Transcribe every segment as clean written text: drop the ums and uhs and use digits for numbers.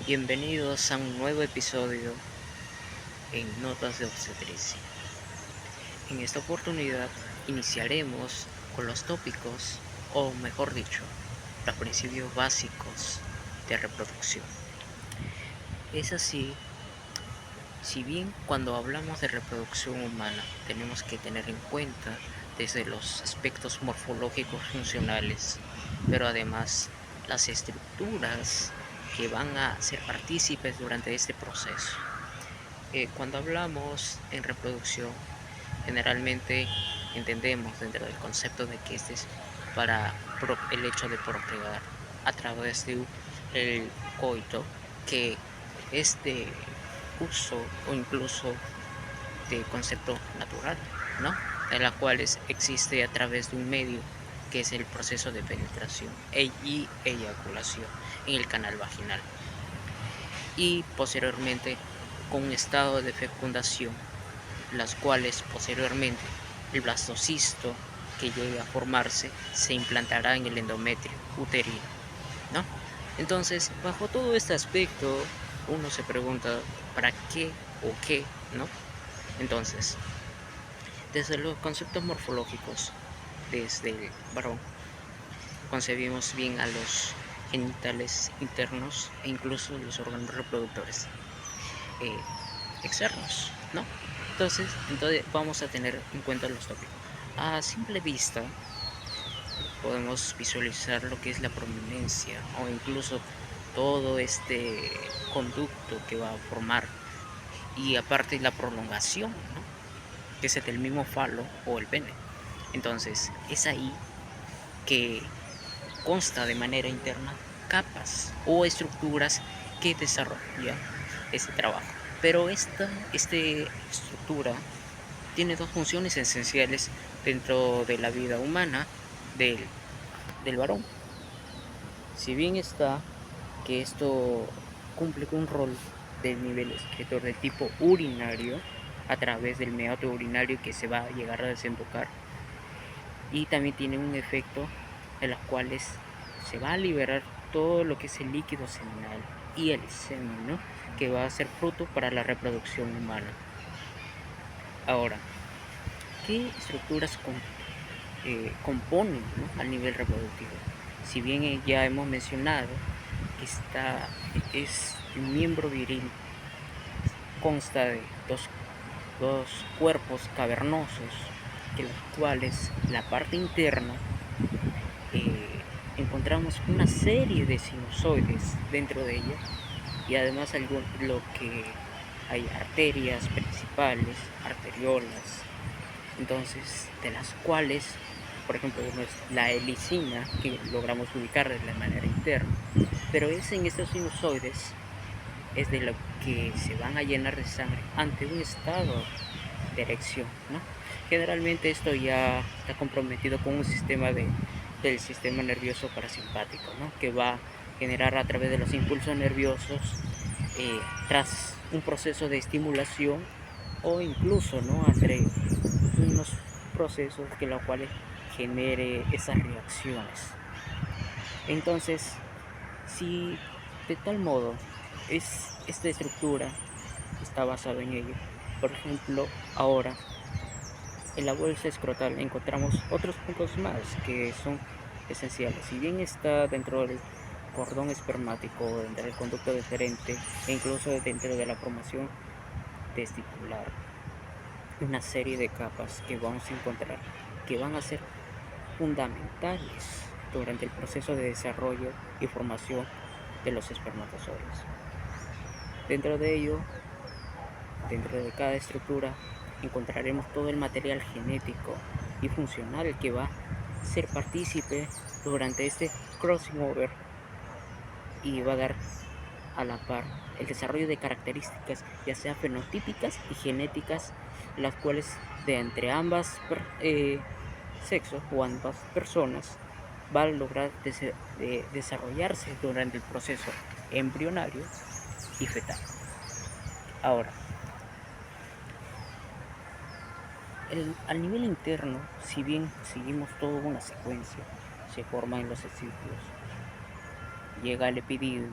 Bienvenidos a un nuevo episodio en Notas de Obstetricia. En esta oportunidad iniciaremos con los tópicos, o mejor dicho, los principios básicos de reproducción. Es así, si bien cuando hablamos de reproducción humana tenemos que tener en cuenta desde los aspectos morfológicos funcionales, pero además las estructuras que van a ser partícipes durante este proceso. Cuando hablamos en reproducción, generalmente entendemos dentro del concepto de que este es para el hecho de procrear a través de el coito, que es de uso o incluso de concepto natural, ¿no? En la cual existe a través de un medio que es el proceso de penetración y eyaculación en el canal vaginal, y posteriormente con un estado de fecundación, las cuales posteriormente el blastocisto que llegue a formarse se implantará en el endometrio uterino, ¿no? Entonces, bajo todo este aspecto, uno se pregunta para qué o qué, ¿no? Entonces, desde los conceptos morfológicos, desde el varón, concebimos bien a los genitales internos e incluso los órganos reproductores eh, externos, ¿no? Entonces vamos a tener en cuenta los tópicos. A simple vista podemos visualizar lo que es la prominencia o incluso todo este conducto que va a formar, y aparte la prolongación, ¿no? Que es el mismo falo o el pene. Entonces es ahí que consta de manera interna capas o estructuras que desarrollan ese trabajo. Pero esta estructura tiene dos funciones esenciales dentro de la vida humana del, del varón. Si bien está que esto cumple con un rol del nivel excretor del tipo urinario a través del meato urinario que se va a llegar a desembocar, y también tiene un efecto en los cuales se va a liberar todo lo que es el líquido seminal y el semen, ¿no? Que va a ser fruto para la reproducción humana. Ahora, ¿qué estructuras componen, ¿no? Al nivel reproductivo? Si bien ya hemos mencionado que es un miembro viril, consta de dos cuerpos cavernosos, que los cuales la parte interna eh, encontramos una serie de sinusoides dentro de ella, y además lo que hay arterias principales, arteriolas, entonces de las cuales, por ejemplo, uno es la helicina, que logramos ubicar de la manera interna, pero es en estos sinusoides es de lo que se van a llenar de sangre ante un estado de erección, ¿no? Generalmente esto ya está comprometido con un del sistema nervioso parasimpático, ¿no? Que va a generar a través de los impulsos nerviosos, tras un proceso de estimulación, o incluso, ¿no? Entre unos procesos que los cuales genere esas reacciones. Entonces, si de tal modo esta estructura está basada en ello, por ejemplo, ahora en la bolsa escrotal encontramos otros puntos más que son esenciales. Si bien está dentro del cordón espermático, dentro del conducto deferente e incluso dentro de la formación testicular, una serie de capas que vamos a encontrar que van a ser fundamentales durante el proceso de desarrollo y formación de los espermatozoides. Dentro de ello, dentro de cada estructura, encontraremos todo el material genético y funcional que va a ser partícipe durante este crossing over, y va a dar a la par el desarrollo de características ya sea fenotípicas y genéticas, las cuales de entre ambas sexos o ambas personas va a lograr desarrollarse durante el proceso embrionario y fetal. Ahora, al nivel interno, si bien seguimos toda una secuencia, se forma en los ciclos, llega el epididio,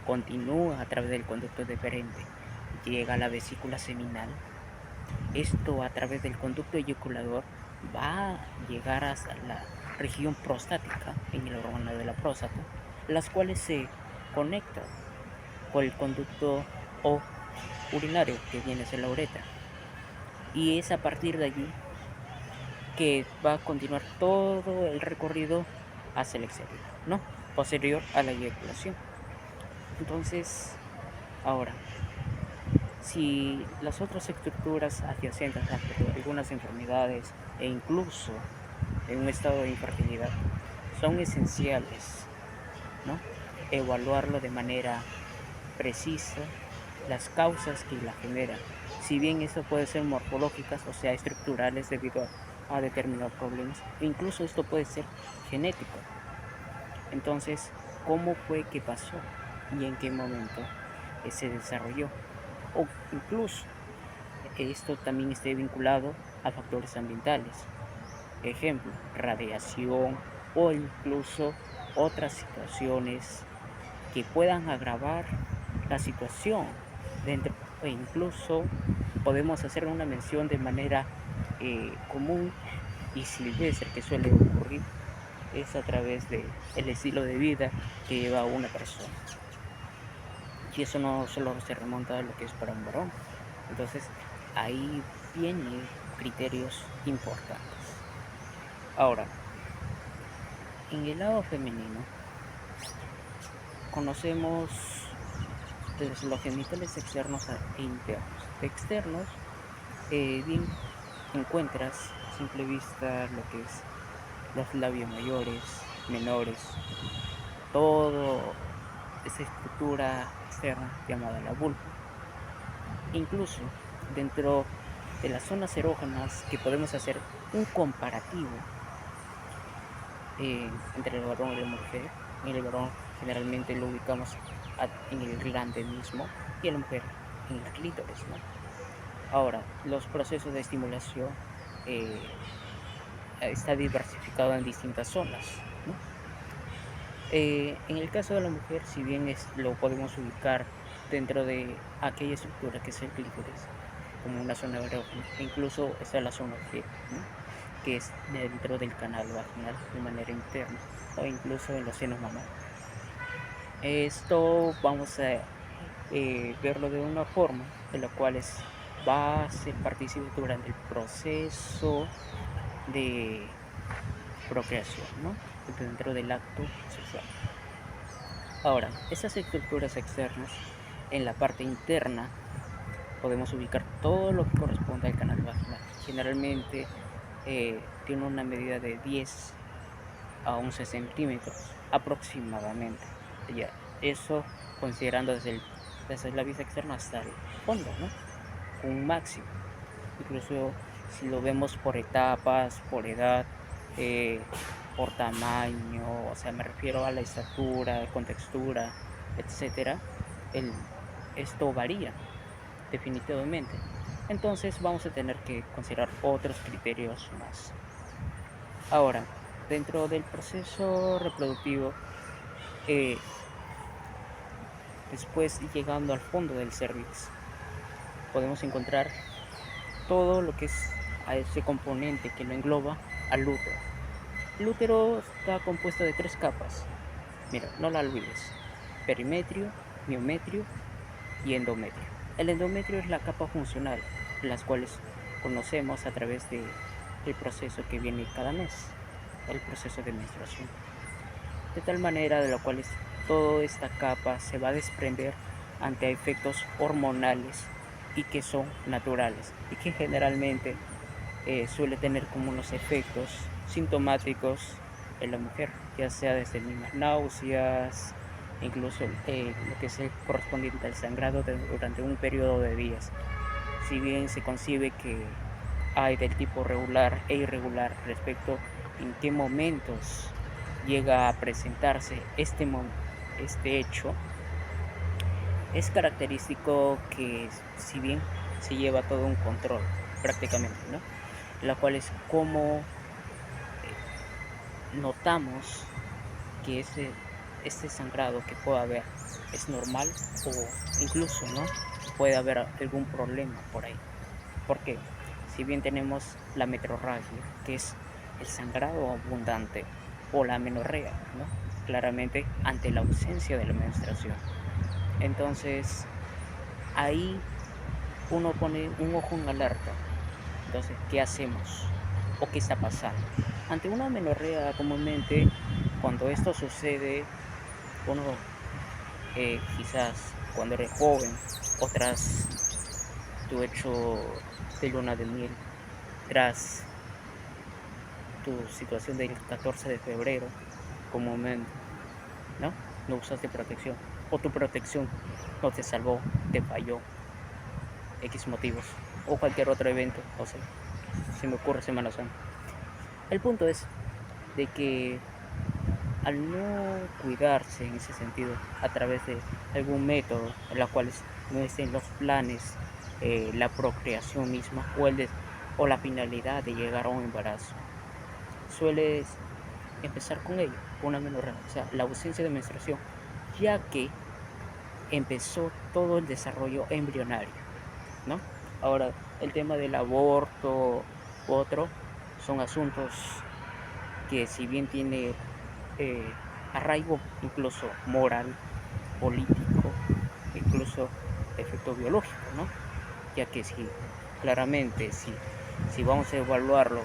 continúa a través del conducto deferente, llega a la vesícula seminal. Esto a través del conducto eyaculador va a llegar hasta la región prostática en el órgano de la próstata, las cuales se conectan con el conducto o urinario que viene a ser la uretra. Y es a partir de allí que va a continuar todo el recorrido hacia el exterior, ¿no? Posterior a la eyaculación. Entonces, ahora, si las otras estructuras adyacentes a algunas enfermedades e incluso en un estado de infertilidad son esenciales, ¿no? Evaluarlo de manera precisa, las causas que la generan. Si bien esto puede ser morfológicas, o sea, estructurales debido a determinados problemas, e incluso esto puede ser genético. Entonces, ¿cómo fue que pasó y en qué momento se desarrolló? O incluso esto también esté vinculado a factores ambientales, ejemplo, radiación o incluso otras situaciones que puedan agravar la situación dentro, e incluso podemos hacer una mención de manera común y silvestre que suele ocurrir es a través de el estilo de vida que lleva una persona, y eso no solo se remonta a lo que es para un varón. Entonces ahí vienen criterios importantes. Ahora, en el lado femenino conocemos desde los genitales externos e internos. Externos, bien encuentras a simple vista lo que es los labios mayores, menores, todo esa estructura externa llamada la vulva. Incluso dentro de las zonas erógenas que podemos hacer un comparativo entre el varón y la mujer. En el varón generalmente lo ubicamos en el glande mismo y en la mujer en el clítoris, ¿no? Ahora, los procesos de estimulación eh, está diversificado en distintas zonas, ¿no? En el caso de la mujer, si bien lo podemos ubicar dentro de aquella estructura que es el clítoris, como una zona erógena, e incluso está la zona G, ¿no? Que es dentro del canal vaginal de manera interna o incluso en los senos mamarios. Esto vamos a verlo de una forma en la cual va a ser partícipe durante el proceso de procreación, ¿no? Dentro del acto sexual. Ahora, esas estructuras externas en la parte interna podemos ubicar todo lo que corresponde al canal vaginal. Generalmente tiene una medida de 10 a 11 centímetros aproximadamente. Ya, eso considerando desde la vista externa hasta el fondo, ¿no? Un máximo. Incluso si lo vemos por etapas, por edad, por tamaño, o sea, me refiero a la estatura, contextura, etcétera, esto varía definitivamente. Entonces vamos a tener que considerar otros criterios más. Ahora, dentro del proceso reproductivo, eh, después llegando al fondo del cervix, podemos encontrar todo lo que es a ese componente que lo engloba al útero. El útero está compuesto de 3 capas. Mira, no la olvides: perimetrio, miometrio y endometrio. El endometrio es la capa funcional, las cuales conocemos a través del proceso que viene cada mes, el proceso de menstruación. De tal manera de la cual toda esta capa se va a desprender ante efectos hormonales y que son naturales y que generalmente suele tener como unos efectos sintomáticos en la mujer, ya sea desde mismas náuseas, incluso lo que es el correspondiente al sangrado durante un periodo de días. Si bien se concibe que hay del tipo regular e irregular respecto en qué momentos llega a presentarse este hecho, es característico que si bien se lleva todo un control prácticamente, ¿no? La cual es como notamos que este sangrado que pueda haber es normal o incluso no puede haber algún problema por ahí. Porque si bien tenemos la metrorragia, que es el sangrado abundante, o la amenorrea, ¿no? Claramente ante la ausencia de la menstruación. Entonces, ahí uno pone un ojo en alerta. Entonces, ¿qué hacemos? ¿O qué está pasando? Ante una amenorrea, comúnmente, cuando esto sucede, uno quizás cuando eres joven o tras tu hecho de luna de miel, tras tu situación del 14 de febrero, comúnmente, ¿no? No usaste protección o tu protección no te salvó, te falló, X motivos o cualquier otro evento, o sea, se me ocurre Semana Santa. El punto es de que al no cuidarse en ese sentido a través de algún método en la cual no estén los planes, la procreación misma o la finalidad de llegar a un embarazo, sueles empezar con ello, con una menorrea, o sea, la ausencia de menstruación, ya que empezó todo el desarrollo embrionario, ¿no? Ahora, el tema del aborto u otro son asuntos que si bien tiene eh, arraigo incluso moral, político, incluso efecto biológico, ¿no? Ya que si claramente si vamos a evaluarlo,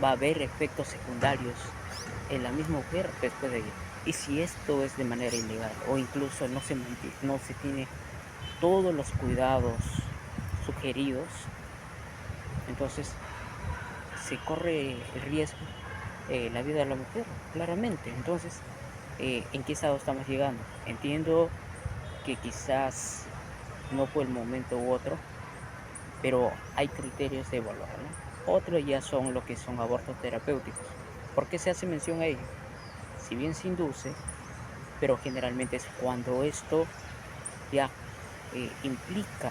va a haber efectos secundarios en la misma mujer después de ello. Y si esto es de manera ilegal o incluso no se tiene todos los cuidados sugeridos, entonces se corre el riesgo la vida de la mujer, claramente. Entonces, ¿en qué estado estamos llegando? Entiendo que quizás no fue el momento u otro, pero hay criterios de evaluar, ¿no? Otros ya son lo que son abortos terapéuticos. ¿Por qué se hace mención a ello? Si bien se induce, pero generalmente es cuando esto ya implica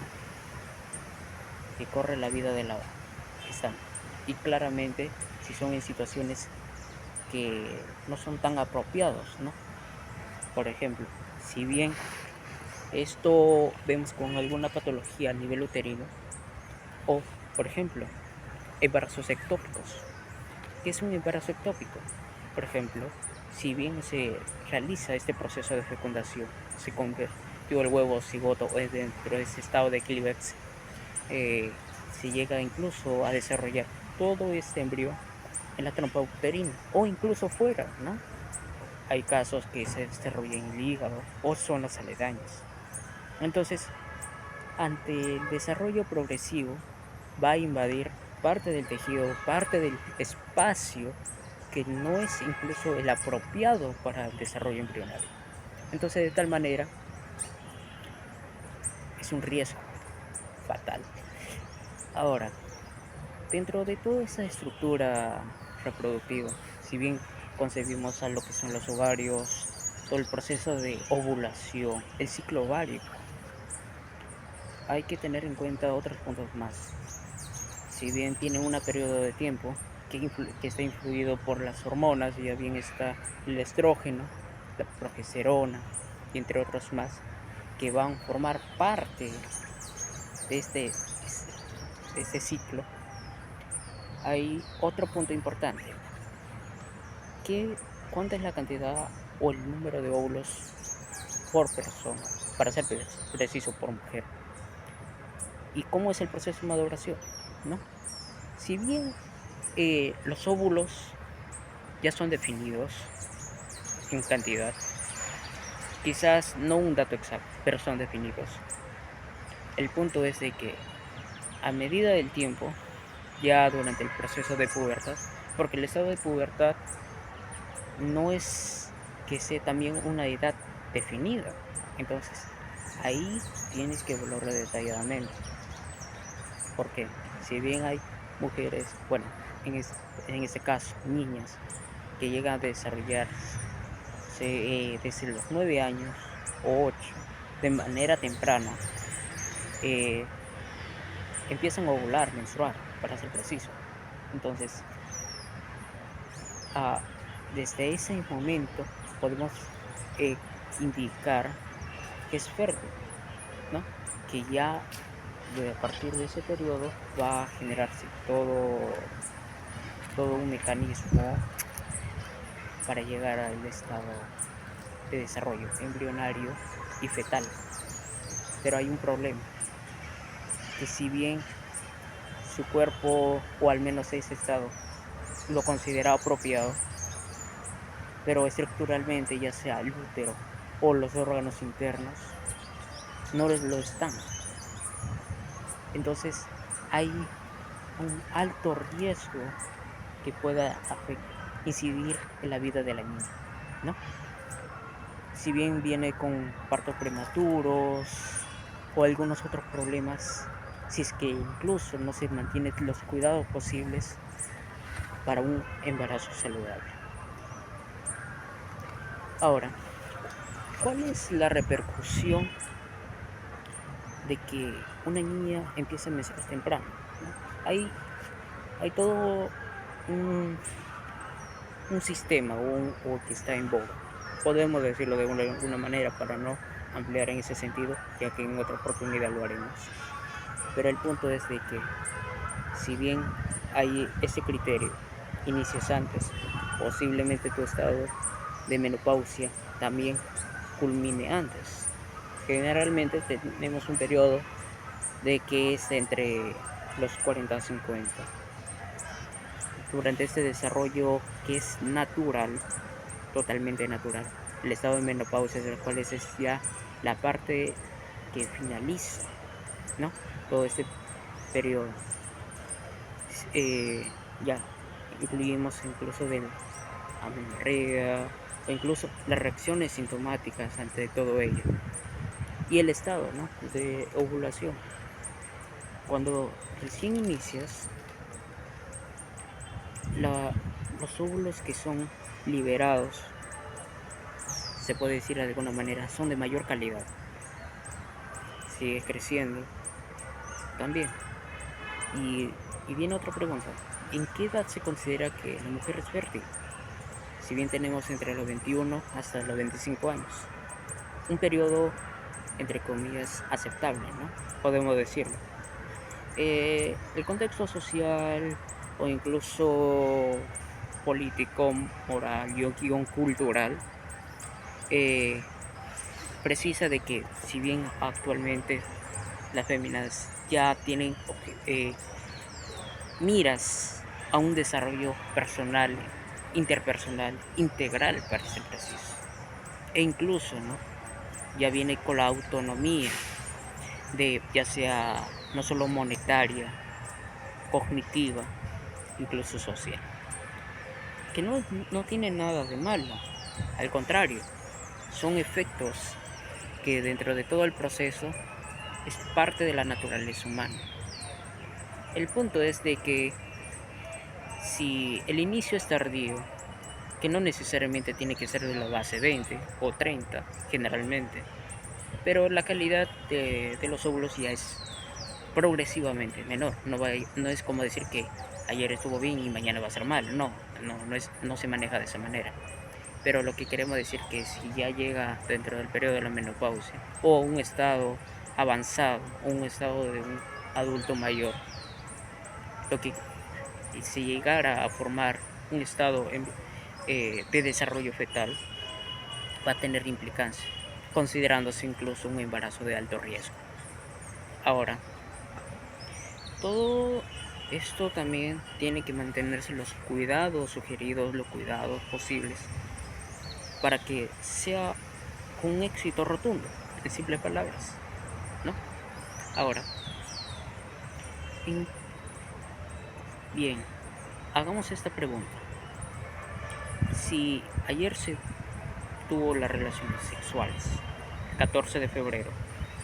que corre la vida de la gestante. Y claramente si son en situaciones que no son tan apropiados, ¿no? Por ejemplo, si bien esto vemos con alguna patología a nivel uterino o, por ejemplo, embarazos ectópicos. ¿Qué es un embarazo ectópico? Por ejemplo, si bien se realiza este proceso de fecundación, se convirtió el huevo cigoto dentro de ese estado de clímax, se llega incluso a desarrollar todo este embrión en la trompa uterina o incluso fuera, ¿no? Hay casos que se desarrollan en el hígado o zonas aledañas. Entonces, ante el desarrollo progresivo, va a invadir parte del tejido, parte del espacio que no es incluso el apropiado para el desarrollo embrionario. Entonces, de tal manera, es un riesgo fatal. Ahora, dentro de toda esa estructura reproductiva, si bien concebimos a lo que son los ovarios, todo el proceso de ovulación, el ciclo ovárico, hay que tener en cuenta otros puntos más. Si bien tiene un periodo de tiempo que está influido por las hormonas, ya bien está el estrógeno, la progesterona, y entre otros más, que van a formar parte de de este ciclo, hay otro punto importante, que cuánta es la cantidad o el número de óvulos por persona, para ser preciso por mujer, y cómo es el proceso de maduración, ¿no? Si bien los óvulos ya son definidos en cantidad, quizás no un dato exacto, pero son definidos. El punto es de que a medida del tiempo, ya durante el proceso de pubertad, porque el estado de pubertad no es que sea también una edad definida, entonces ahí tienes que evaluarlo detalladamente, porque si bien hay mujeres, bueno, en este caso, niñas, que llegan a desarrollarse desde los 9 años o 8 de manera temprana, eh, empiezan a ovular, menstruar, para ser preciso. Entonces, ah, desde ese momento podemos eh, indicar que es fértil, ¿no? Que ya a partir de ese periodo va a generarse todo un mecanismo para llegar al estado de desarrollo embrionario y fetal. Pero hay un problema, que si bien su cuerpo, o al menos ese estado, lo considera apropiado, pero estructuralmente, ya sea el útero o los órganos internos, no lo están. Entonces hay un alto riesgo que pueda incidir en la vida de la niña, ¿no? Si bien viene con partos prematuros o algunos otros problemas, si es que incluso no se mantienen los cuidados posibles para un embarazo saludable. Ahora, ¿cuál es la repercusión de que una niña empiece a menstruar temprano? ¿No? Hay todo un sistema o que está en boga. Podemos decirlo de una manera para no ampliar en ese sentido, ya que en otra oportunidad lo haremos. Pero el punto es de que si bien hay ese criterio, inicios antes, posiblemente tu estado de menopausia también culmine antes. Generalmente tenemos un periodo de que es entre los 40 a 50. Durante este desarrollo que es natural, totalmente natural, el estado de menopausia, de los cuales es ya la parte que finaliza, ¿no? Todo este periodo. Ya incluimos incluso de amenorrea o incluso las reacciones sintomáticas ante todo ello. Y el estado, ¿no?, de ovulación. Cuando recién inicias, la, los óvulos que son liberados, se puede decir de alguna manera, son de mayor calidad. Sigue creciendo también. Y viene otra pregunta. ¿En qué edad se considera que la mujer es fértil? Si bien tenemos entre los 21 hasta los 25 años. Un periodo, entre comillas, aceptable, ¿no? Podemos decirlo. El contexto social o incluso político, moral y guión cultural eh, precisa de que si bien actualmente las féminas ya tienen miras a un desarrollo personal, interpersonal, integral para ser preciso, e incluso, ¿no?, ya viene con la autonomía de ya sea no solo monetaria, cognitiva, incluso social, que no tiene nada de malo, al contrario, son efectos que dentro de todo el proceso es parte de la naturaleza humana. El punto es de que si el inicio es tardío, que no necesariamente tiene que ser de la base 20 o 30 generalmente, pero la calidad de los óvulos ya es progresivamente menor. No es como decir que ayer estuvo bien y mañana va a ser mal. No se maneja de esa manera. Pero lo que queremos decir que si ya llega dentro del periodo de la menopausia o un estado avanzado o un estado de un adulto mayor, lo que si llegara a formar un estado de desarrollo fetal, va a tener implicancias, considerándose incluso un embarazo de alto riesgo. Ahora, todo esto también tiene que mantenerse los cuidados sugeridos, los cuidados posibles, para que sea con un éxito rotundo, en simples palabras, ¿no? Ahora, bien, hagamos esta pregunta. Si ayer se tuvo las relaciones sexuales, 14 de febrero,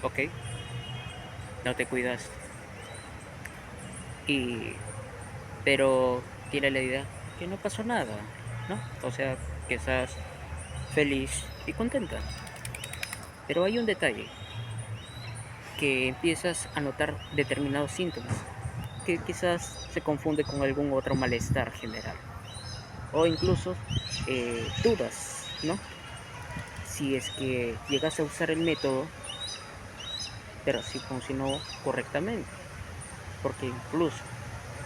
¿ok? No te cuidaste. Pero tiene la idea que no pasó nada, ¿no? O sea, que estás feliz y contenta. Pero hay un detalle, que empiezas a notar determinados síntomas, que quizás se confunde con algún otro malestar general. O incluso dudas, ¿no? si es que llegas a usar el método, pero si funcionó correctamente, porque incluso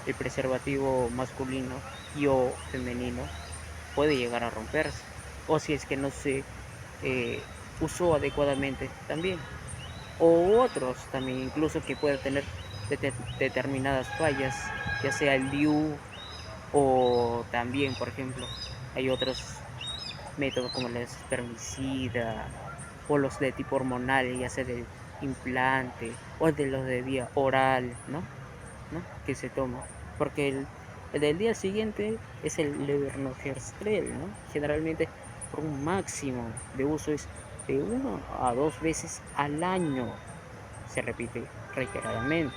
el preservativo masculino y o femenino puede llegar a romperse, o si es que no se eh, usó adecuadamente también, o otros también incluso que pueda tener determinadas fallas, ya sea el DIU o también, por ejemplo, hay otros métodos como el espermicida o los de tipo hormonal, ya sea del implante o de los de vía oral, ¿no? Que se toma, porque el del día siguiente es el levonorgestrel, ¿no? Generalmente por un máximo de uso es de 1 a 2 veces al año, se repite reiteradamente,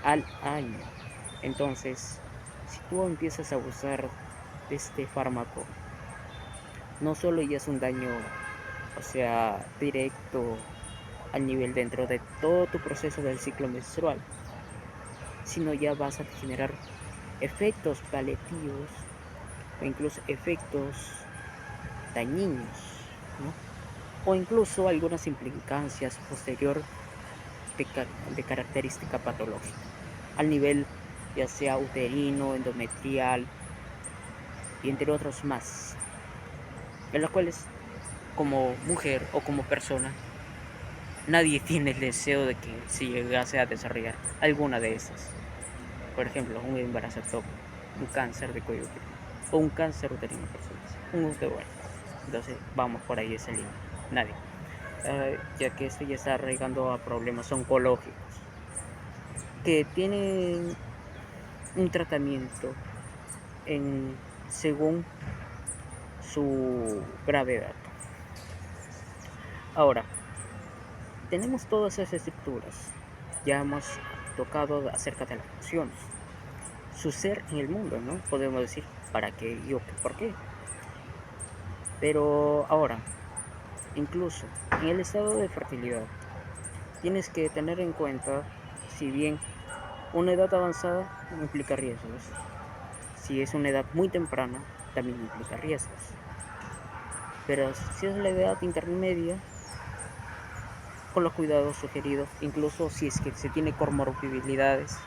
al año. Entonces, si tú empiezas a abusar de este fármaco, no solo ya es un daño, o sea, directo al nivel dentro de todo tu proceso del ciclo menstrual, sino ya vas a generar efectos paliativos o incluso efectos dañinos, ¿no? O incluso algunas implicancias posterior de característica patológica, al nivel ya sea uterino, endometrial y entre otros más, en los cuales como mujer o como persona nadie tiene el deseo de que se llegase a desarrollar alguna de esas. Por ejemplo, un embarazo ectópico, un cáncer de cuello uterino o un cáncer uterino personas, un UTI. Entonces vamos por ahí esa línea. Nadie. Ya que esto ya está arraigando a problemas oncológicos que tienen un tratamiento en, según su gravedad. Ahora, tenemos todas esas estructuras. Ya hemos tocado acerca de las funciones, su ser en el mundo, ¿no? Podemos decir para qué y por qué. Pero ahora, incluso en el estado de fertilidad, tienes que tener en cuenta, si bien una edad avanzada implica riesgos, si es una edad muy temprana, también implica riesgos. Pero si es la edad intermedia, con los cuidados sugeridos, incluso si es que se tiene comorbilidades,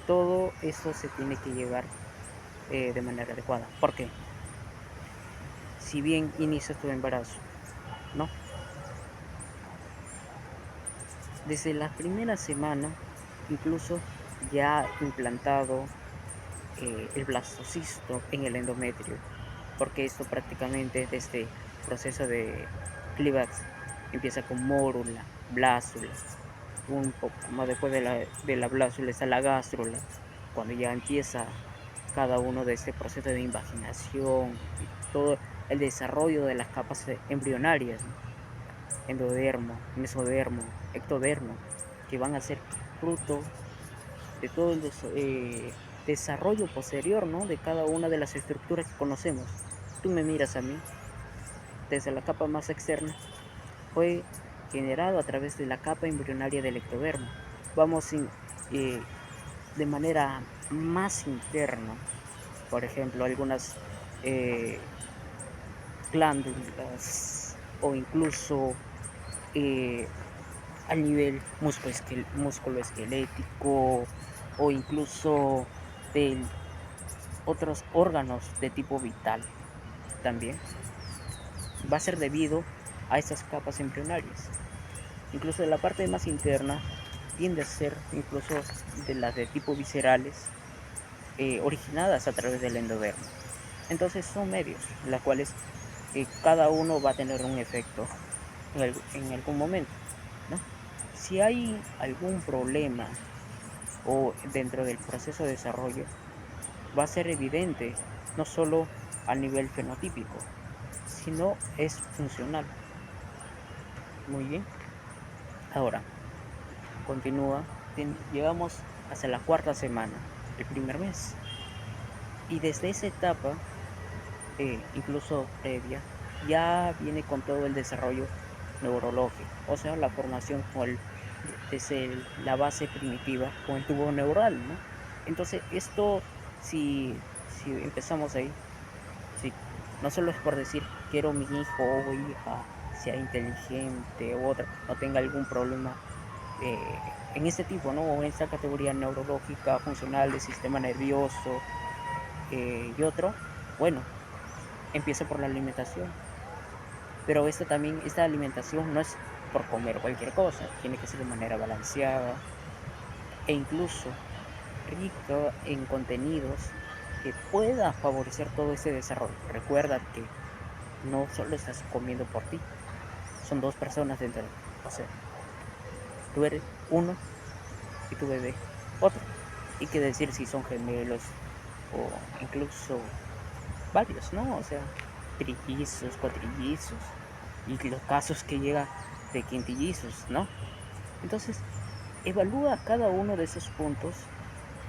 todo eso se tiene que llevar de manera adecuada. ¿Por qué? Si bien inicias tu embarazo, ¿no? Desde la primera semana, incluso ya implantado el blastocisto en el endometrio, porque esto prácticamente desde el proceso de clímax empieza con mórula, blástula, un poco más después de la blástula está la gástrula, cuando ya empieza cada uno de este proceso de invaginación y todo el desarrollo de las capas embrionarias, ¿no? Endodermo, mesodermo, ectodermo, que van a ser fruto de todo el desarrollo posterior, ¿no? De cada una de las estructuras que conocemos. Tú me miras a mí, desde la capa más externa, fue generado a través de la capa embrionaria del ectodermo. Vamos eh, de manera más interna, por ejemplo, algunas eh, glándulas o incluso eh, a nivel musculoesquelético o incluso de otros órganos de tipo vital también, va a ser debido a estas capas embrionarias. Incluso de la parte más interna tiende a ser incluso de las de tipo viscerales originadas a través del endodermo. Entonces son medios, las cuales cada uno va a tener un efecto en algún momento, ¿no? Si hay algún problema o dentro del proceso de desarrollo, va a ser evidente, no solo a nivel fenotípico, sino es funcional. Muy bien. Ahora, continúa. Llegamos hasta la cuarta semana, el primer mes. Y desde esa etapa, incluso previa, ya viene con todo el desarrollo neurológico, o sea, la formación desde la base primitiva con el tubo neural, ¿no? Entonces, esto, si empezamos ahí, si, no solo es por decir, quiero mi hijo o hija sea inteligente o otra, no tenga algún problema eh, en este tipo, ¿no? O en esta categoría neurológica, funcional, del sistema nervioso y otro, bueno, empieza por la alimentación. Pero esto también, esta alimentación no es por comer cualquier cosa, tiene que ser de manera balanceada e incluso rica en contenidos que pueda favorecer todo ese desarrollo. Recuerda que no solo estás comiendo por ti, son dos personas dentro de ti. O sea, tú eres uno y tu bebé otro. Y qué decir si son gemelos o incluso varios, ¿no? O sea, trillizos, cuatrillizos y los casos que llega de quintillizos, ¿no? Entonces, evalúa cada uno de esos puntos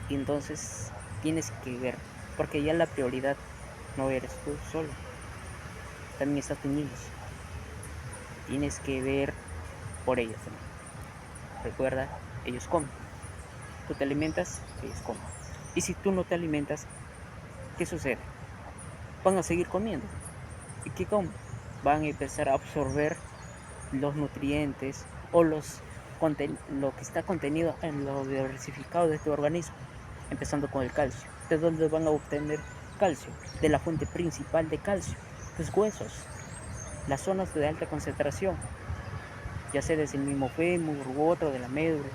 y entonces tienes que ver, porque ya la prioridad no eres tú solo, también están tus niños. Tienes que ver por ellos también. Recuerda, ellos comen. Tú te alimentas, ellos comen. Y si tú no te alimentas, ¿qué sucede? Van a seguir comiendo. ¿Y qué comen? Van a empezar a absorber los nutrientes o lo que está contenido en lo diversificado de tu organismo, empezando con el calcio. ¿De dónde van a obtener calcio? De la fuente principal de calcio, tus huesos, las zonas de alta concentración, ya sea desde el mismo fémur u otro de la médula.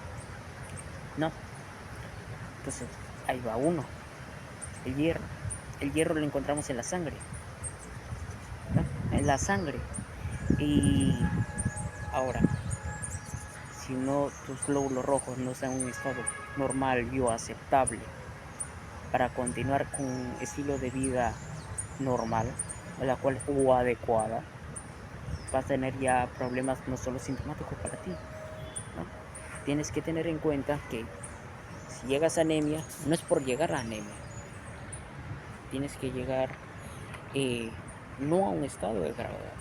No, entonces ahí va uno, el hierro. El hierro lo encontramos en la sangre, ¿no? En la sangre. Y ahora, si no tus glóbulos rojos no están en un estado normal y o aceptable para continuar con un estilo de vida normal, la cual o adecuada, vas a tener ya problemas no solo sintomáticos para ti, ¿no? Tienes que tener en cuenta que si llegas a anemia, no es por llegar a anemia, tienes que llegar eh, no a un estado de gravedad.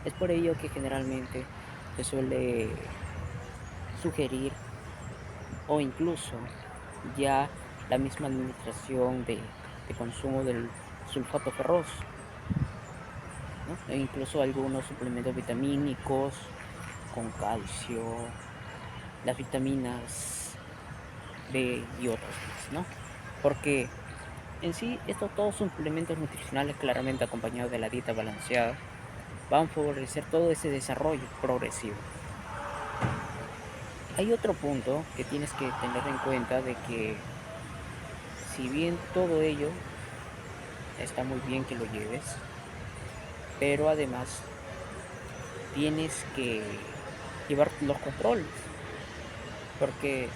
Es por ello que generalmente se suele sugerir o incluso ya la misma administración de consumo del sulfato ferroso, ¿no? E incluso algunos suplementos vitamínicos con calcio, las vitaminas B y otros más, ¿no? Porque en sí estos todos suplementos nutricionales claramente acompañados de la dieta balanceada van a favorecer todo ese desarrollo progresivo. Hay otro punto que tienes que tener en cuenta de que si bien todo ello está muy bien que lo lleves, pero además tienes que llevar los controles, porque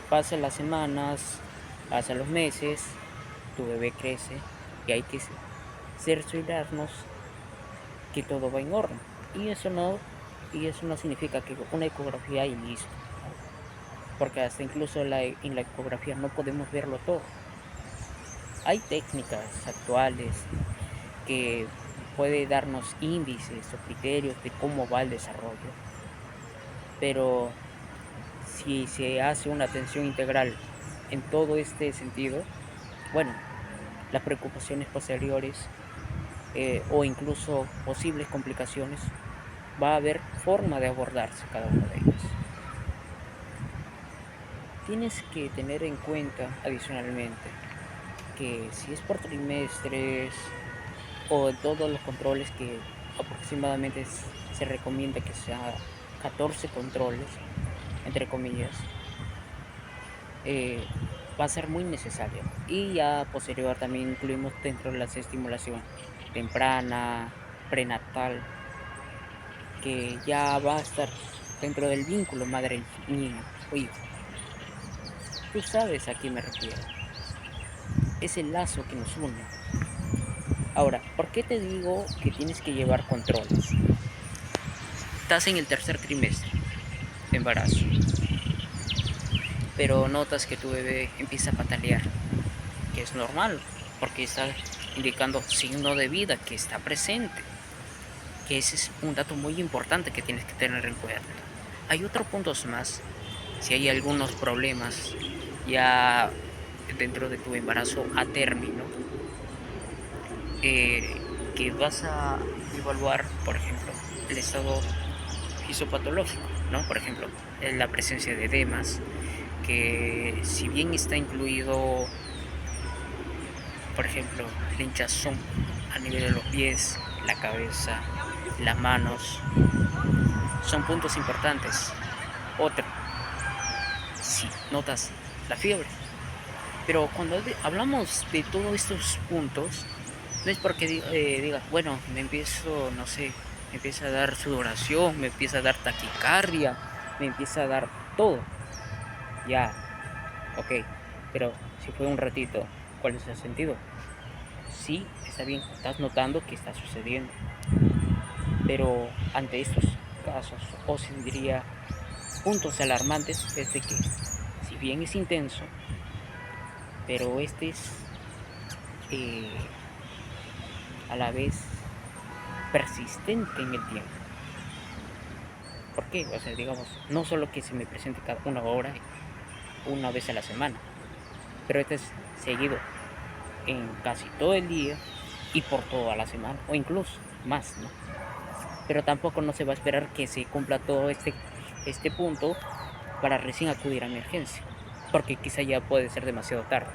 pasan las semanas, pasan los meses, tu bebé crece y hay que cerciorarnos que todo va en orden. Y eso no significa que una ecografía y listo, porque hasta incluso en la ecografía no podemos verlo todo. Hay técnicas actuales que puede darnos índices o criterios de cómo va el desarrollo, pero si se hace una atención integral en todo este sentido, bueno, las preocupaciones posteriores o incluso posibles complicaciones, va a haber forma de abordarse cada uno de ellos. Tienes que tener en cuenta adicionalmente que si es por trimestres o todos los controles que aproximadamente se recomienda que sea 14 controles, entre comillas, eh, va a ser muy necesario. Y ya posterior también incluimos dentro de la estimulación temprana, prenatal, que ya va a estar dentro del vínculo madre-niño o hijo. Tú sabes a qué me refiero. Es el lazo que nos une. Ahora, ¿por qué te digo que tienes que llevar controles? Estás en el tercer trimestre de embarazo, pero notas que tu bebé empieza a patalear, que es normal, porque está indicando signo de vida que está presente, que ese es un dato muy importante que tienes que tener en cuenta. Hay otros puntos más, si hay algunos problemas ya dentro de tu embarazo a término, que vas a evaluar, por ejemplo, el estado fisiopatológico, ¿no? Por ejemplo, la presencia de edemas, que si bien está incluido, por ejemplo, la hinchazón a nivel de los pies, la cabeza, las manos, son puntos importantes. Otro, si notas la fiebre. Pero cuando hablamos de todos estos puntos, no es porque digas, bueno, me empiezo, no sé, me empieza a dar sudoración, me empieza a dar taquicardia, me empieza a dar todo. Ya, ok, pero si fue un ratito, ¿cuál es el sentido? Sí, está bien, estás notando que está sucediendo, pero ante estos casos, o se diría puntos alarmantes, es de que si bien es intenso, pero este es eh, a la vez persistente en el tiempo. ¿Por qué? O sea, digamos, no solo que se me presente cada una hora, una vez a la semana, pero este es seguido en casi todo el día y por toda la semana, o incluso más, ¿no? Pero tampoco no se va a esperar que se cumpla todo este punto para recién acudir a emergencia, porque quizá ya puede ser demasiado tarde.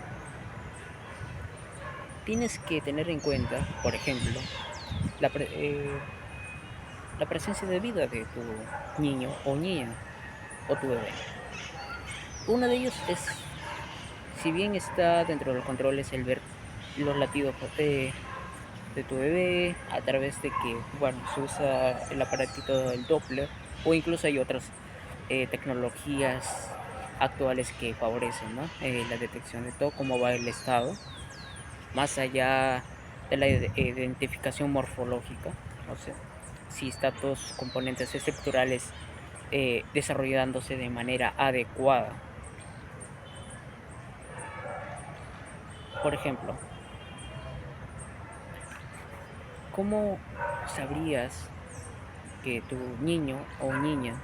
Tienes que tener en cuenta, por ejemplo, la, la presencia de vida de tu niño o niña o tu bebé. Uno de ellos es, si bien está dentro de los controles, el ver los latidos de tu bebé a través de que, bueno, se usa el aparatito del Doppler o incluso hay otras tecnologías actuales que favorecen, ¿no? La detección de todo, cómo va el estado, más allá de la identificación morfológica, o sea, si está todos sus componentes estructurales desarrollándose de manera adecuada. Por ejemplo, ¿cómo sabrías que tu niño o niña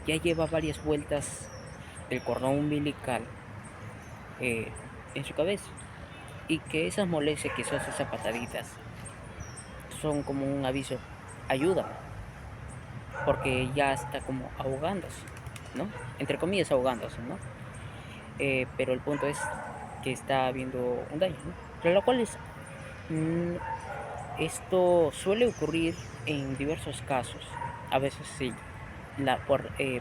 ya lleva varias vueltas del cordón umbilical eh, en su cabeza? Y que esas molestias, que son esas pataditas, son como un aviso, ayuda, porque ya está como ahogándose, ¿no? Entre comillas ahogándose, ¿no? Pero el punto es que está habiendo un daño, ¿no? Pero lo cual es, mm, esto suele ocurrir en diversos casos. A veces sí,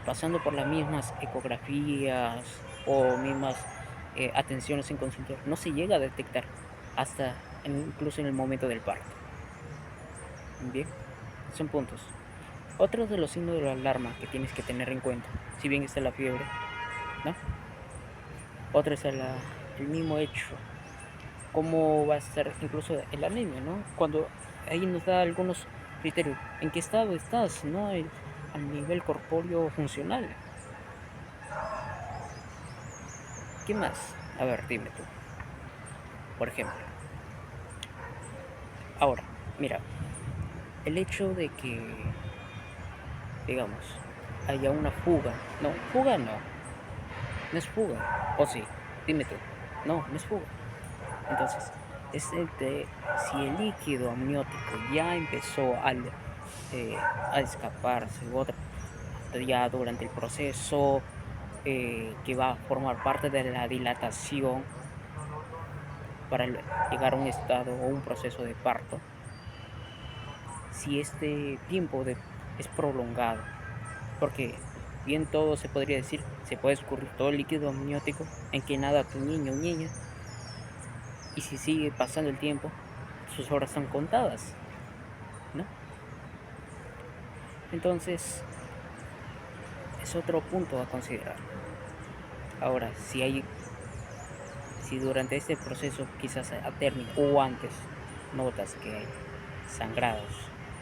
pasando por las mismas ecografías o mismas atenciones en consultorio, no se llega a detectar hasta incluso en el momento del parto. Bien, son puntos. Otro de los signos de la alarma que tienes que tener en cuenta, si bien está la fiebre, ¿no? Otro es el mismo hecho, cómo va a estar incluso el anemia, ¿no? Cuando ahí nos da algunos criterios, en qué estado estás, ¿no? A nivel corpóreo funcional. ¿Qué más? A ver, dime tú. Por ejemplo, ahora, mira, el hecho de que, digamos, haya una fuga no, no es fuga, o sí, dime tú, no, no es fuga. Entonces, es el de si el líquido amniótico ya empezó a escaparse, u otro, ya durante el proceso que va a formar parte de la dilatación para llegar a un estado o un proceso de parto, si este tiempo es prolongado, porque bien todo se podría decir, se puede escurrir todo el líquido amniótico en que nada tu niño o niña, y si sigue pasando el tiempo, sus horas son contadas, ¿no? Entonces, es otro punto a considerar. Ahora, si durante este proceso, quizás a término o antes, notas que hay sangrados,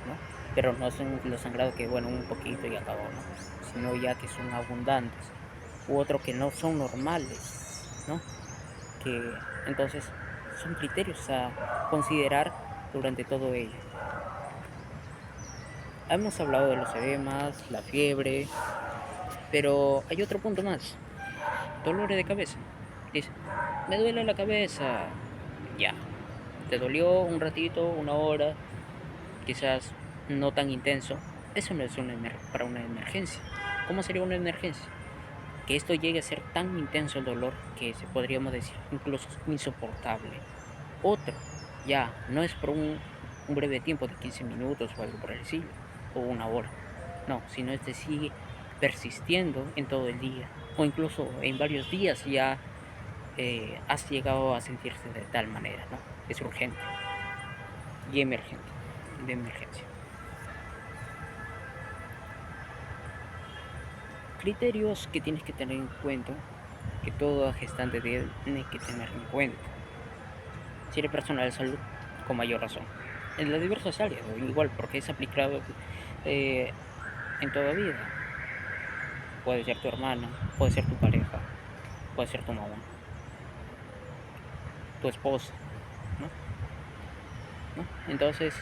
¿no? Pero no son los sangrados que, bueno, un poquito y acabó, ¿no? Sino ya que son abundantes, u otros que no son normales, ¿no? Que entonces son criterios a considerar durante todo ello. Hemos hablado de los edemas, la fiebre, pero hay otro punto más. Dolores de cabeza. Dice, me duele la cabeza. Ya. te dolió un ratito, una hora, quizás no tan intenso, eso no es para una emergencia. ¿Cómo sería una emergencia? Que esto llegue a ser tan intenso el dolor que se podríamos decir incluso insoportable. Otro, ya, no es por un breve tiempo de 15 minutos o algo por el estilo, o una hora, no, sino este sigue persistiendo en todo el día, o incluso en varios días ya has llegado a sentirse de tal manera, ¿no? Es urgente y emergente, de emergencia. Criterios que tienes que tener en cuenta, que toda gestante tiene que tener en cuenta. Si eres personal de salud, con mayor razón. En las diversas áreas, igual, porque es aplicado eh, en toda vida. Puede ser tu hermana, puede ser tu pareja, puede ser tu mamá, tu esposa, ¿no? ¿No? Entonces,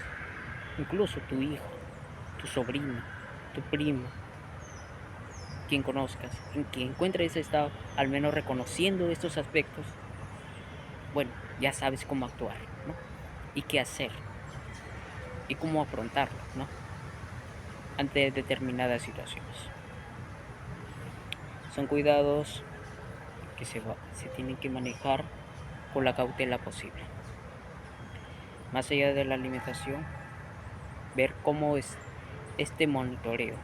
incluso tu hijo, tu sobrino, tu primo, quien conozcas, en que encuentre ese estado, al menos reconociendo estos aspectos, bueno, ya sabes cómo actuar, ¿no? Y qué hacer, y cómo afrontarlo, ¿no? Ante determinadas situaciones. Son cuidados que se tienen que manejar con la cautela posible. Más allá de la alimentación, ver cómo es este monitoreo.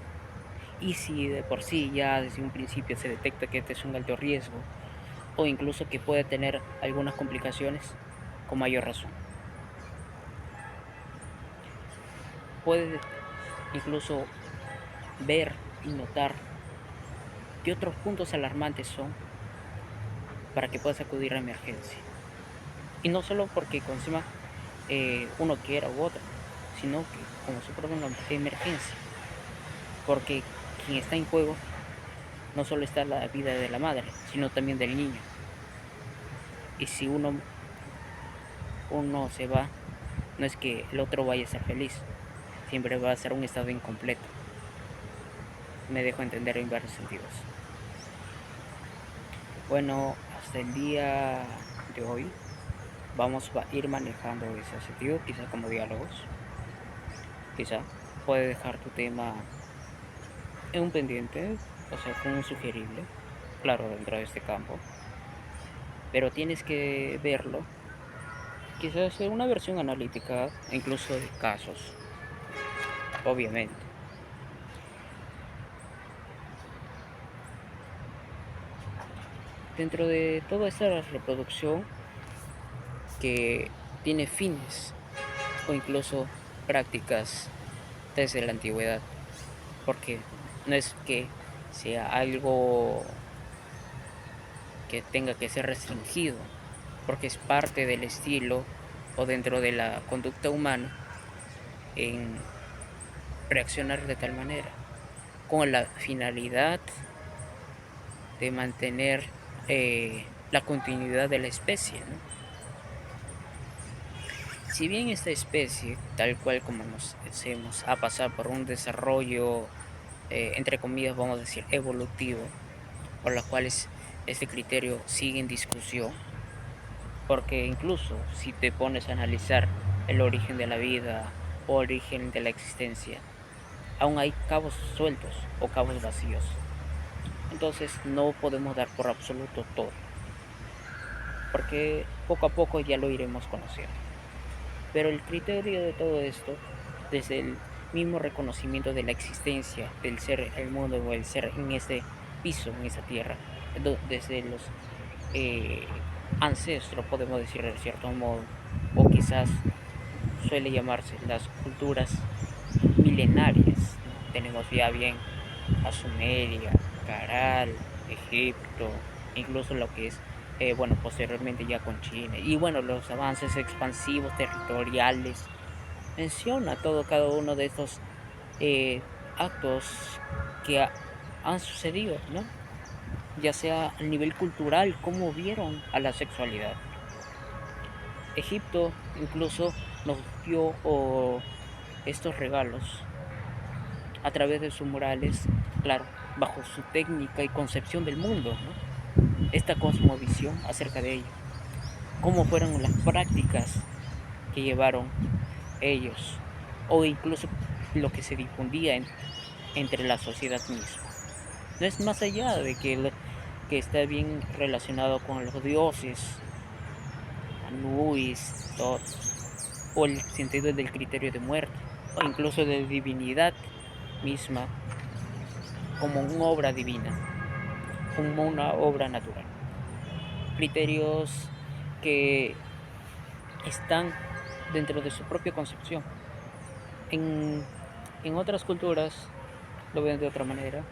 Y si de por sí ya desde un principio se detecta que este es un alto riesgo o incluso que puede tener algunas complicaciones, con mayor razón. Puedes incluso ver y notar qué otros puntos alarmantes son para que puedas acudir a emergencia. Y no solo porque encima uno quiera u otro, sino que como su propio nombre, emergencia. Porque quien está en juego no solo está la vida de la madre, sino también del niño. Y si uno se va, no es que el otro vaya a ser feliz, siempre va a ser un estado incompleto. Me dejo entender en varios sentidos. Bueno, hasta el día de hoy vamos a ir manejando ese sentido, quizá como diálogos, quizá puede dejar tu tema en un pendiente, o sea, como un sugerible, claro, dentro de este campo, pero tienes que verlo, quizás en una versión analítica, incluso de casos, obviamente. Dentro de toda esta reproducción que tiene fines o incluso prácticas desde la antigüedad, porque no es que sea algo que tenga que ser restringido, porque es parte del estilo o dentro de la conducta humana en reaccionar de tal manera, con la finalidad de mantener la continuidad de la especie, ¿no? Si bien esta especie, tal cual como nos hacemos, ha pasado por un desarrollo, entre comillas, vamos a decir, evolutivo, por los cuales este criterio sigue en discusión, porque incluso si te pones a analizar el origen de la vida o origen de la existencia, aún hay cabos sueltos o cabos vacíos. Entonces no podemos dar por absoluto todo, porque poco a poco ya lo iremos conociendo. Pero el criterio de todo esto, desde el mismo reconocimiento de la existencia del ser, el mundo o el ser en este piso, en esa tierra, desde los eh, ancestros, podemos decir de cierto modo, o quizás suele llamarse las culturas milenarias, ¿no? Tenemos ya bien a Sumeria, Caral, Egipto, incluso lo que es, bueno, posteriormente ya con China, y bueno, los avances expansivos territoriales, menciona todo cada uno de estos eh, actos que han sucedido, ¿no? Ya sea a nivel cultural, cómo vieron a la sexualidad. Egipto incluso nos dio estos regalos a través de sus murales, claro, bajo su técnica y concepción del mundo, ¿no? Esta cosmovisión acerca de ello, cómo fueron las prácticas que llevaron ellos, o incluso lo que se difundía entre la sociedad misma. No es más allá de que está bien relacionado con los dioses, Anubis, Tot, o el sentido del criterio de muerte, o incluso de divinidad misma como una obra divina, como una obra natural. Criterios que están dentro de su propia concepción. En, en otras culturas lo ven de otra manera,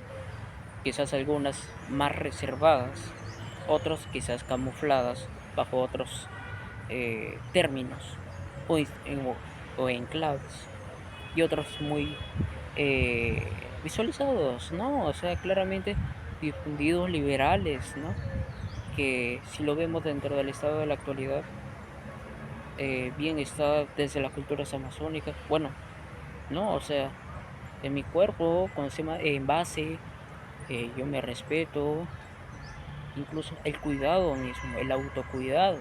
quizás algunas más reservadas, otros quizás camufladas bajo otros términos o, o enclaves, y otros muy visualizados, ¿no? O sea, claramente difundidos liberales, ¿no? Que si lo vemos dentro del estado de la actualidad, bien está desde las culturas amazónicas, bueno, no, o sea, en mi cuerpo, en base, yo me respeto, incluso el cuidado mismo, el autocuidado,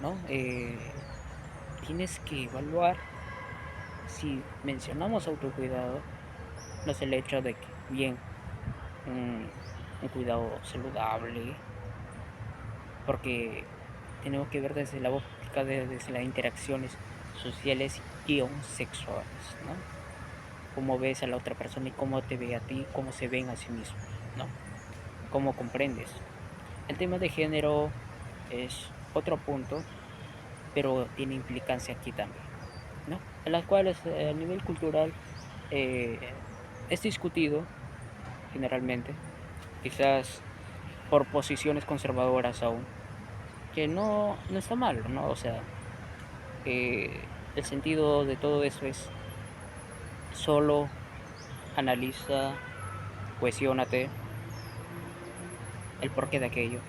¿no? Tienes que evaluar si mencionamos autocuidado, no es el hecho de que, bien, un, un cuidado saludable, porque tenemos que ver desde la óptica desde las interacciones sociales y aún sexuales, ¿no? Cómo ves a la otra persona y cómo te ve a ti, cómo se ven a sí mismos, ¿no? Cómo comprendes. El tema de género es otro punto, pero tiene implicancia aquí también, ¿no? En las cuales a nivel cultural eh, es discutido generalmente, quizás por posiciones conservadoras aún, que no está mal, ¿no? O sea, el sentido de todo eso es solo analiza, cuestiónate el porqué de aquello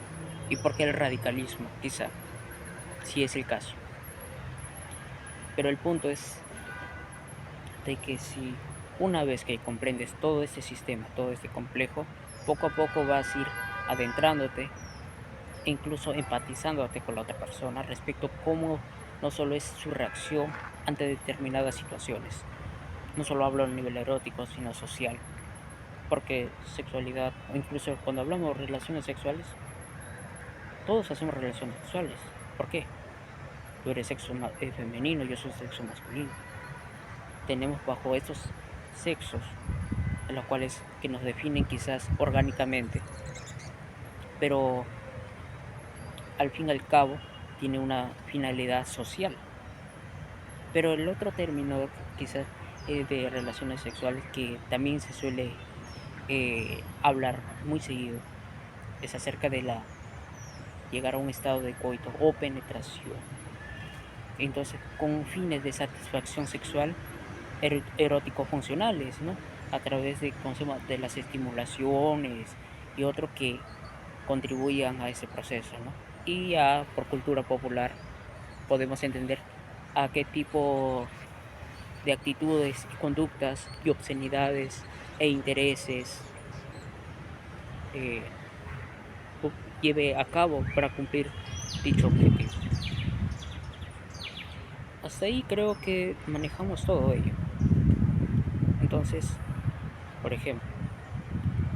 y por qué el radicalismo, quizá, si es el caso. Pero el punto es de que si una vez que comprendes todo este sistema, todo este complejo, poco a poco vas a ir adentrándote e incluso empatizándote con la otra persona respecto a cómo no solo es su reacción ante determinadas situaciones. No solo hablo a nivel erótico, sino social. Porque sexualidad, o incluso cuando hablamos de relaciones sexuales, todos hacemos relaciones sexuales. ¿Por qué? Tú eres sexo femenino, yo soy sexo masculino. Tenemos bajo estos sexos, en los cuales que nos definen quizás orgánicamente, pero al fin y al cabo tiene una finalidad social. Pero el otro término quizás de relaciones sexuales que también se suele hablar muy seguido es acerca de la llegar a un estado de coito o penetración. Entonces, con fines de satisfacción sexual erótico funcionales, ¿no? A través de, de las estimulaciones y otros que contribuyan a ese proceso, ¿no? Y ya por cultura popular podemos entender a qué tipo de actitudes y conductas y obscenidades e intereses eh, lleve a cabo para cumplir dicho objetivo. Hasta ahí creo que manejamos todo ello. Entonces, por ejemplo,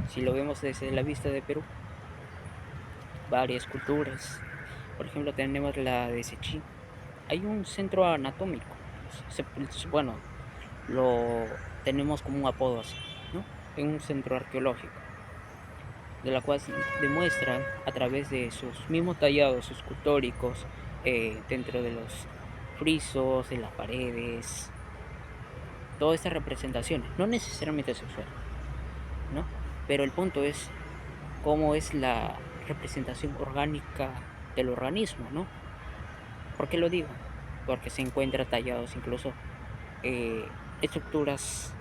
si lo vemos desde la vista de Perú, varias culturas, por ejemplo, tenemos la de Sechín. Hay un centro anatómico, bueno, lo tenemos como un apodo así, ¿no? En un centro arqueológico, de la cual demuestran a través de sus mismos tallados escultóricos dentro de los frisos, de las paredes, todas estas representaciones, no necesariamente sexuales, ¿no? Pero el punto es cómo es la representación orgánica del organismo, ¿no? ¿Por qué lo digo? Porque se encuentran tallados incluso estructuras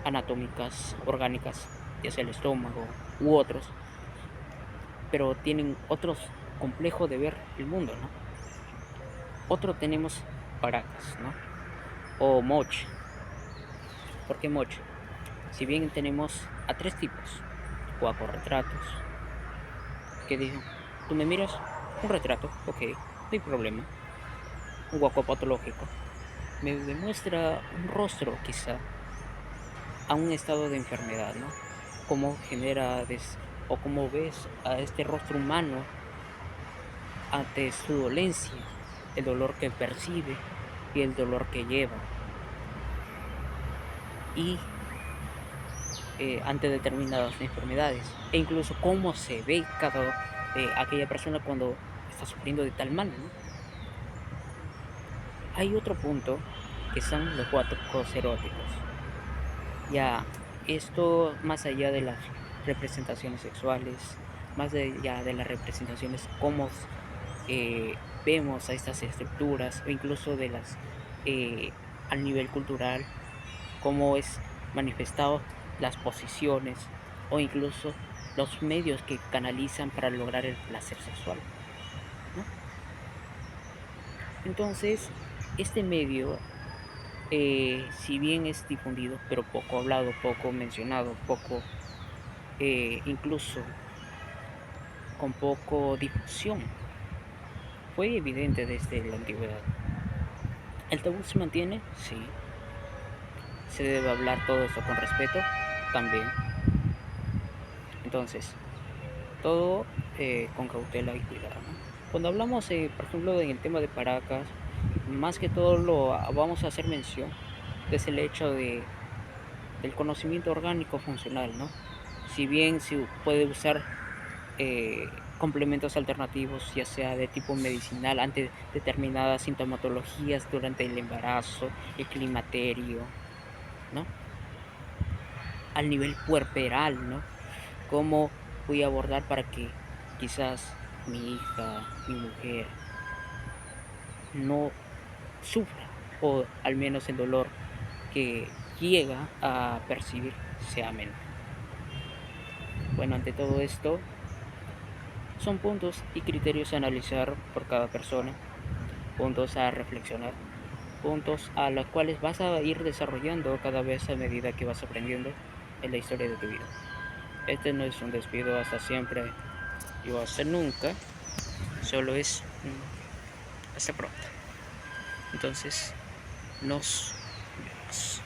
anatómicas, orgánicas, ya sea el estómago u otros, pero tienen otros complejos de ver el mundo, ¿no? Otro tenemos Paracas, ¿no? O Moche. ¿Por qué Moche? Si bien tenemos a tres tipos, o a retratos, que dicen, tú me miras, un retrato, ok, no hay problema. un hueco patológico, me demuestra un rostro quizá a un estado de enfermedad, ¿no? Cómo genera o cómo ves a este rostro humano ante su dolencia, el dolor que percibe y el dolor que lleva, y ante determinadas enfermedades, e incluso cómo se ve aquella persona cuando está sufriendo de tal mal, ¿no? Hay otro punto que son los cuadros eróticos. Ya, esto más allá de las representaciones sexuales, más allá de las representaciones, cómo vemos a estas estructuras, o incluso de eh, al nivel cultural, cómo es manifestado las posiciones, o incluso los medios que canalizan para lograr el placer sexual, ¿no? Entonces, este medio, si bien es difundido, pero poco hablado, poco mencionado, poco, incluso con poco difusión, fue evidente desde la antigüedad. ¿El tabú se mantiene? Sí. ¿Se debe hablar todo esto con respeto? También. Entonces, todo con cautela y cuidado, ¿no? Cuando hablamos, por ejemplo, en el tema de Paracas, más que todo vamos a hacer mención desde el hecho del conocimiento orgánico funcional, ¿no? Si bien se puede usar complementos alternativos, ya sea de tipo medicinal, ante determinadas sintomatologías durante el embarazo, el climaterio, ¿no? Al nivel puerperal, ¿no? ¿Cómo voy a abordar para que quizás mi hija, mi mujer, no sufra, o al menos el dolor que llega a percibir sea menor? Bueno, ante todo esto, son puntos y criterios a analizar por cada persona, puntos a reflexionar, puntos a los cuales vas a ir desarrollando cada vez a medida que vas aprendiendo en la historia de tu vida. Este no es un despido hasta siempre y hasta nunca, solo es hasta pronto. Entonces, nos vemos.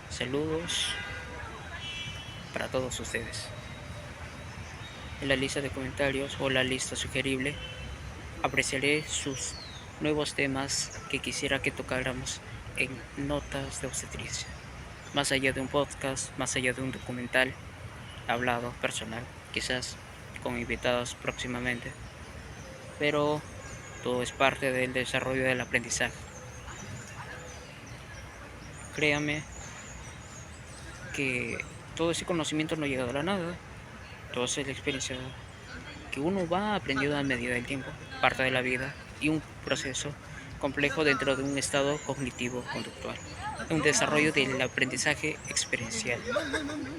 Saludos para todos ustedes. En la lista de comentarios o la lista sugerible apreciaré sus nuevos temas que quisiera que tocáramos en Notas de Obstetricia. Más allá de un podcast, más allá de un documental hablado, personal, quizás con invitados próximamente, pero todo es parte del desarrollo del aprendizaje. Créame que todo ese conocimiento no llega de la nada, toda esa experiencia que uno va aprendiendo a medida del tiempo, parte de la vida y un proceso complejo dentro de un estado cognitivo conductual, un desarrollo del aprendizaje experiencial.